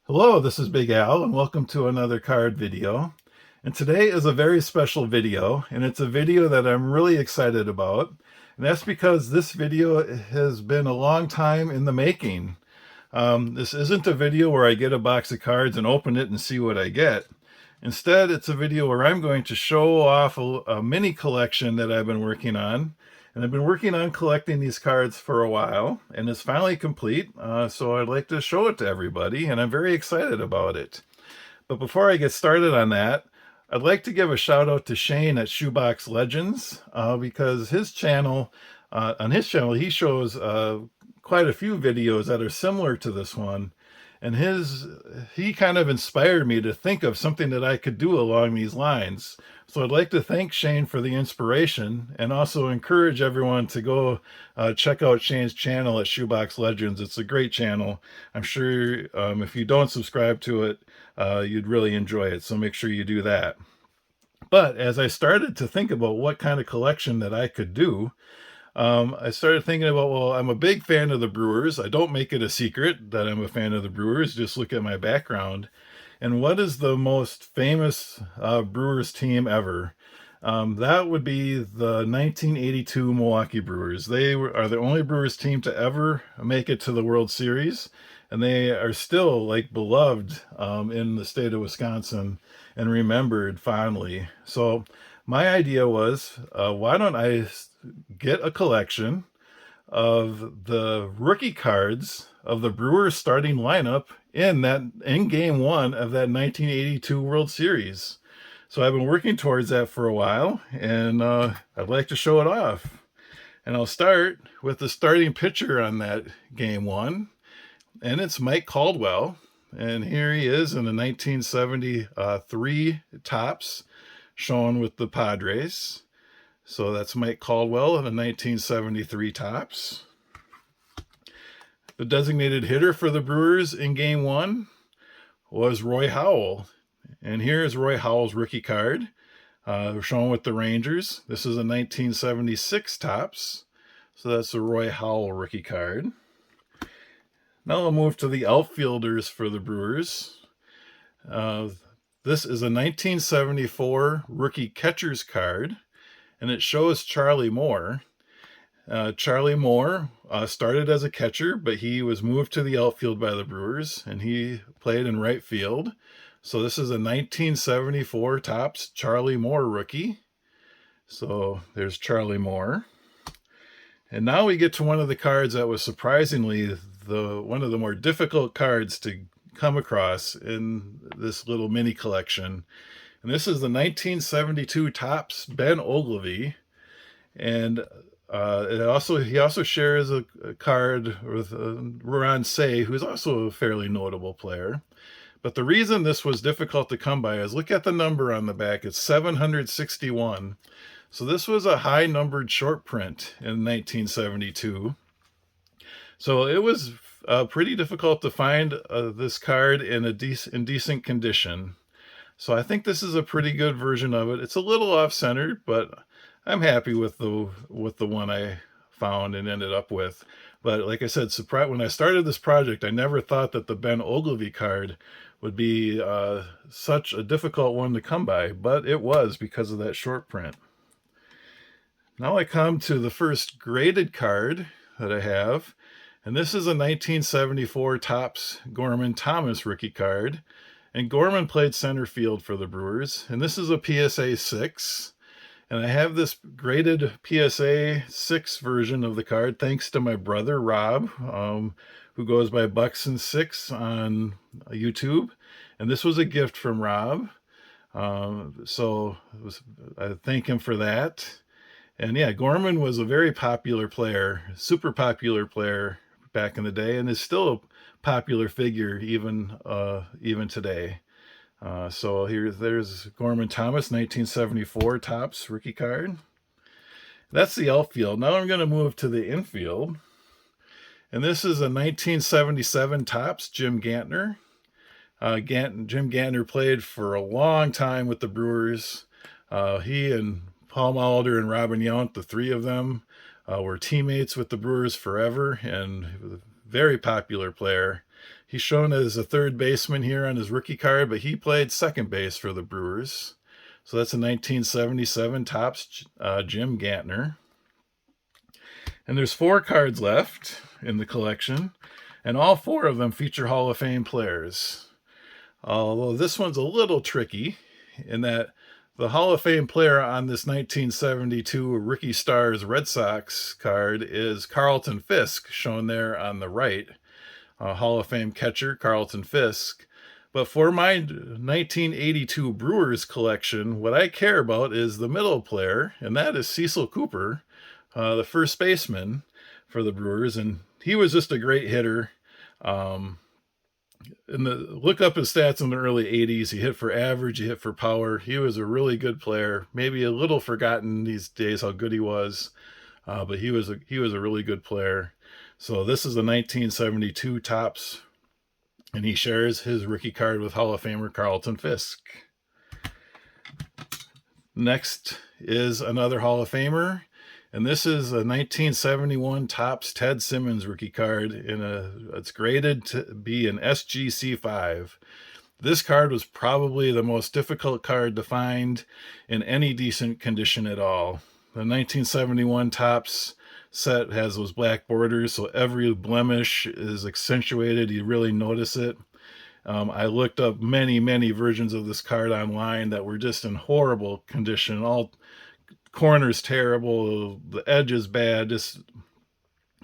Hello, this is Big Al, and welcome to another card video. And today is a very special video, and it's a video that I'm really excited about. And that's because this video has been a long time in the making. This isn't a video where I get a box of cards and open it and see what I get. Instead, it's a video where I'm going to show off a mini collection that I've been working on. And I've been working on collecting these cards for a while, and it's finally complete. So I'd like to show it to everybody, and I'm very excited about it. But before I get started on that, I'd like to give a shout out to Shane at Shoebox Legends, because on his channel, he shows quite a few videos that are similar to this one. And he kind of inspired me to think of something that I could do along these lines. So I'd like to thank Shane for the inspiration, and also encourage everyone to go check out Shane's channel at Shoebox Legends. It's a great channel. I'm sure if you don't subscribe to it, you'd really enjoy it. So make sure you do that. But as I started to think about what kind of collection that I could do, I started thinking about, well, I'm a big fan of the Brewers. I don't make it a secret that I'm a fan of the Brewers. Just look at my background. And what is the most famous Brewers team ever? That would be the 1982 Milwaukee Brewers. Are the only Brewers team to ever make it to the World Series. And they are still beloved in the state of Wisconsin and remembered fondly. So my idea was, why don't I get a collection of the rookie cards of the Brewers starting lineup in game one of that 1982 World Series. So I've been working towards that for a while, and I'd like to show it off. And I'll start with the starting pitcher on that game one, and it's Mike Caldwell. And here he is in the 1973 Topps, shown with the Padres. So that's Mike Caldwell in the 1973 Topps. The designated hitter for the Brewers in game one was Roy Howell. And here's Roy Howell's rookie card, shown with the Rangers. This is a 1976 Topps. So that's a Roy Howell rookie card. Now I'll move to the outfielders for the Brewers. This is a 1974 rookie catcher's card, and it shows Charlie Moore. Charlie Moore started as a catcher, but he was moved to the outfield by the Brewers, and he played in right field. So this is a 1974 Topps Charlie Moore rookie. So there's Charlie Moore. And now we get to one of the cards that was surprisingly one of the more difficult cards to come across in this little mini collection. And this is the 1972 Topps Ben Ogilvy. And he also shares a card with Ron Say, who's also a fairly notable player. But the reason this was difficult to come by is, look at the number on the back. It's 761. So this was a high numbered short print in 1972. So it was pretty difficult to find this card in decent condition. So I think this is a pretty good version of it. It's a little off-centered, but I'm happy with the one I found and ended up with. But like I said, when I started this project, I never thought that the Ben Ogilvy card would be such a difficult one to come by, but it was, because of that short print. Now I come to the first graded card that I have, and this is a 1974 Topps Gorman Thomas rookie card. And Gorman played center field for the Brewers, and this is a PSA 6. And I have this graded PSA 6 version of the card thanks to my brother Rob, who goes by Buxton6 on YouTube. And this was a gift from Rob. So I thank him for that. And yeah, Gorman was a very popular player, super popular player back in the day, and is still a popular figure even today. So there's Gorman Thomas, 1974 Topps rookie card. That's the outfield. Now I'm going to move to the infield. And this is a 1977 Topps Jim Gantner. Jim Gantner played for a long time with the Brewers. He and Paul Molitor and Robin Yount, the three of them, were teammates with the Brewers forever, and very popular player. He's shown as a third baseman here on his rookie card, but he played second base for the Brewers. So that's a 1977 Topps Jim Gantner. And there's 4 cards left in the collection, and all 4 of them feature Hall of Fame players. Although this one's a little tricky in that the Hall of Fame player on this 1972 Ricky Stars Red Sox card is Carlton Fisk, shown there on the right. Hall of Fame catcher Carlton Fisk. But for my 1982 Brewers collection, what I care about is the middle player, and that is Cecil Cooper, the first baseman for the Brewers. And he was just a great hitter. Look up his stats in the early 80s. He hit for average, he hit for power. He was a really good player. Maybe a little forgotten these days how good he was, but he was a really good player. So this is a 1972 Topps, and he shares his rookie card with Hall of Famer Carlton Fisk. Next is another Hall of Famer, and this is a 1971 Topps Ted Simmons rookie card. It's graded to be an SGC5. This card was probably the most difficult card to find in any decent condition at all. The 1971 Topps set has those black borders, so every blemish is accentuated. You really notice it. I looked up many versions of this card online that were just in horrible condition. All corners terrible, the edge is bad, just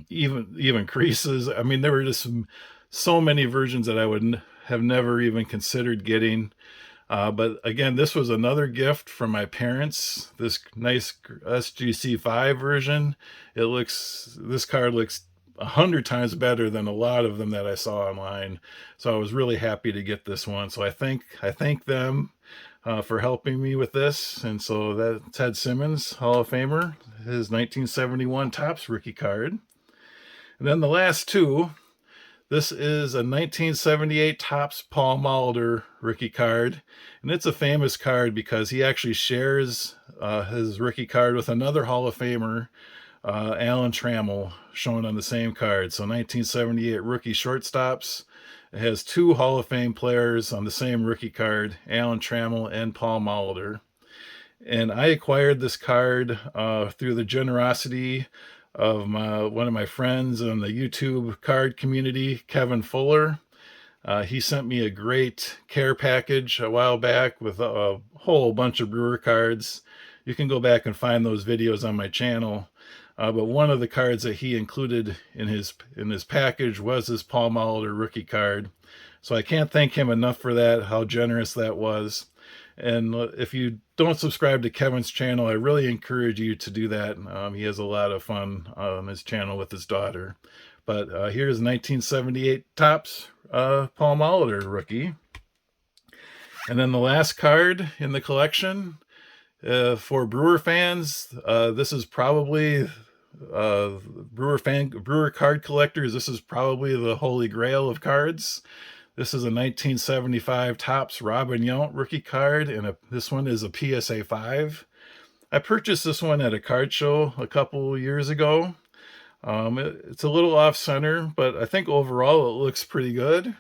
even creases. I mean, there were just so many versions that I would have never even considered getting. But again, this was another gift from my parents. This nice SGC5 version. This card looks 100 times better than a lot of them that I saw online. So I was really happy to get this one. So I thank them for helping me with this. And so that's Ted Simmons, Hall of Famer, his 1971 Topps rookie card. And then the last 2. This is a 1978 Topps Paul Molitor rookie card, and it's a famous card because he actually shares his rookie card with another Hall of Famer, Alan Trammell, shown on the same card. So 1978 rookie shortstops. It has 2 Hall of Fame players on the same rookie card, Alan Trammell and Paul Molitor. And I acquired this card through the generosity of one of my friends in the YouTube card community, Kevin Fuller. He sent me a great care package a while back with a whole bunch of Brewer cards. You can go back and find those videos on my channel. But one of the cards that he included in his package was his Paul Molitor rookie card. So I can't thank him enough for that, how generous that was. And if you don't subscribe to Kevin's channel, I really encourage you to do that. He has a lot of fun on his channel with his daughter. But here's 1978 Topps Paul Molitor rookie. And then the last card in the collection for Brewer fans, this is probably Brewer card collectors. This is probably the holy grail of cards. This is a 1975 Topps Robin Yount rookie card, and this one is a PSA 5. I purchased this one at a card show a couple years ago. It's a little off-center, but I think overall it looks pretty good.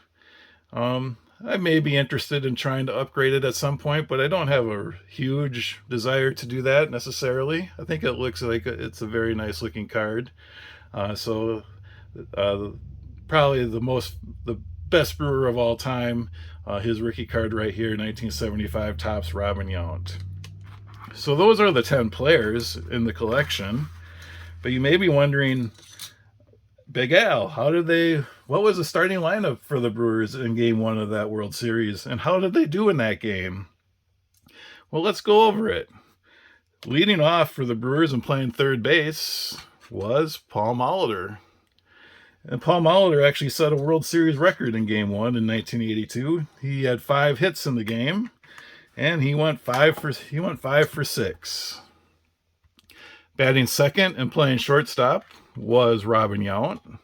I may be interested in trying to upgrade it at some point, but I don't have a huge desire to do that necessarily. I think it looks like it's a very nice looking card. Probably the best Brewer of all time, his rookie card right here, 1975 Topps Robin Yount. So those are the 10 players in the collection. But you may be wondering, Big Al, what was the starting lineup for the Brewers in Game 1 of that World Series, and how did they do in that game? Well, let's go over it. Leading off for the Brewers and playing third base was Paul Molitor. And Paul Molitor actually set a World Series record in Game 1 in 1982. He had 5 hits in the game, and he went 5 for 6. Batting second and playing shortstop was Robin Yount.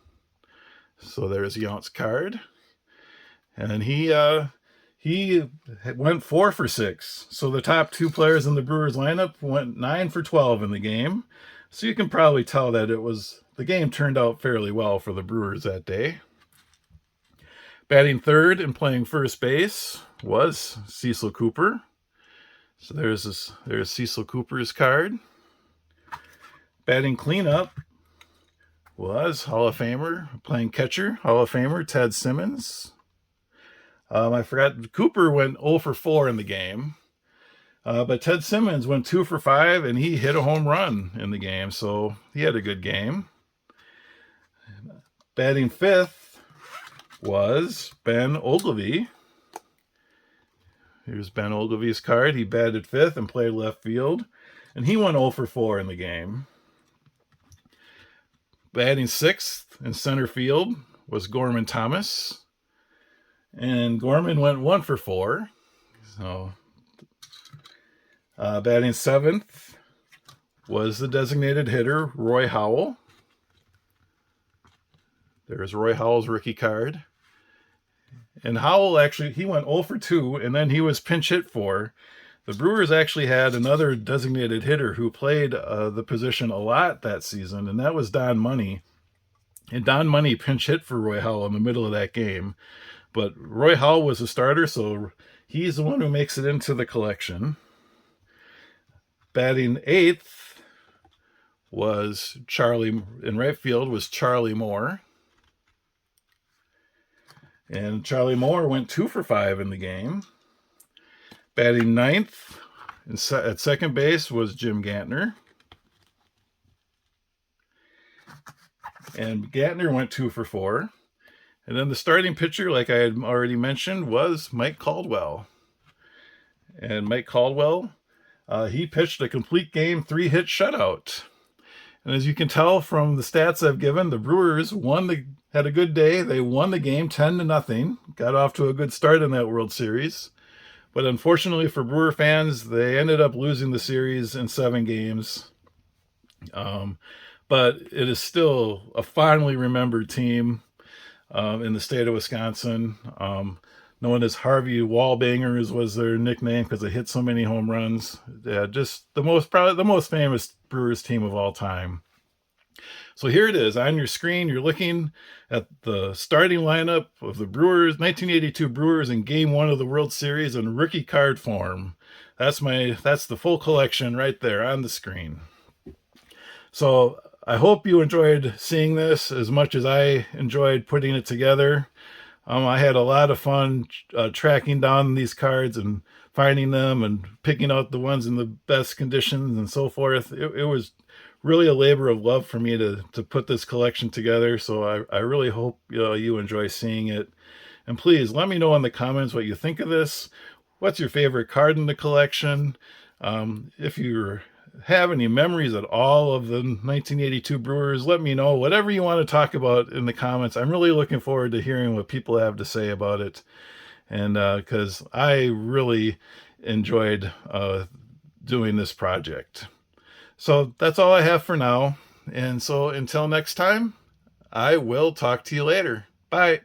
So there's Yount's card. And he went 4 for 6. So the top 2 players in the Brewers lineup went 9 for 12 in the game. So you can probably tell that the game turned out fairly well for the Brewers that day. Batting third and playing first base was Cecil Cooper. So there's Cecil Cooper's card. Batting cleanup was Hall of Famer, playing catcher, Hall of Famer Ted Simmons. I forgot, Cooper went 0 for 4 in the game. But Ted Simmons went 2 for 5, and he hit a home run in the game, so he had a good game. Batting fifth was Ben Ogilvy. Here's Ben Ogilvy's card. He batted fifth and played left field, and he went 0 for 4 in the game. Batting sixth in center field was Gorman Thomas, and Gorman went 1 for 4. So, batting seventh was the designated hitter, Roy Howell. There's Roy Howell's rookie card. And Howell actually, he went 0 for 2, and then he was pinch hit for. The Brewers actually had another designated hitter who played the position a lot that season, and that was Don Money. And Don Money pinch hit for Roy Howell in the middle of that game. But Roy Howell was a starter, so he's the one who makes it into the collection. Batting eighth was in right field was Charlie Moore. And Charlie Moore went 2 for 5 in the game. Batting ninth at second base was Jim Gantner. And Gantner went 2 for 4. And then the starting pitcher, like I had already mentioned, was Mike Caldwell. And Mike Caldwell, he pitched a complete game 3-hit shutout. And as you can tell from the stats I've given, the Brewers had a good day. They won the game 10-0. Got off to a good start in that World Series. But unfortunately for Brewer fans, they ended up losing the series in 7 games. But it is still a fondly remembered team in the state of Wisconsin. Known as Harvey Wallbangers was their nickname because they hit so many home runs. Yeah, just probably the most famous Brewers team of all time. So here it is on your screen. You're looking at the starting lineup of the Brewers, 1982 Brewers in Game 1 of the World Series in rookie card form. That's the full collection right there on the screen. So I hope you enjoyed seeing this as much as I enjoyed putting it together. I had a lot of fun tracking down these cards and finding them and picking out the ones in the best conditions and so forth. It was really a labor of love for me to put this collection together. So I really hope you enjoy seeing it. And please let me know in the comments what you think of this. What's your favorite card in the collection? If you have any memories at all of the 1982 Brewers, let me know. Whatever you want to talk about in the comments. I'm really looking forward to hearing what people have to say about it. And because I really enjoyed doing this project. So that's all I have for now. And so until next time, I will talk to you later. Bye.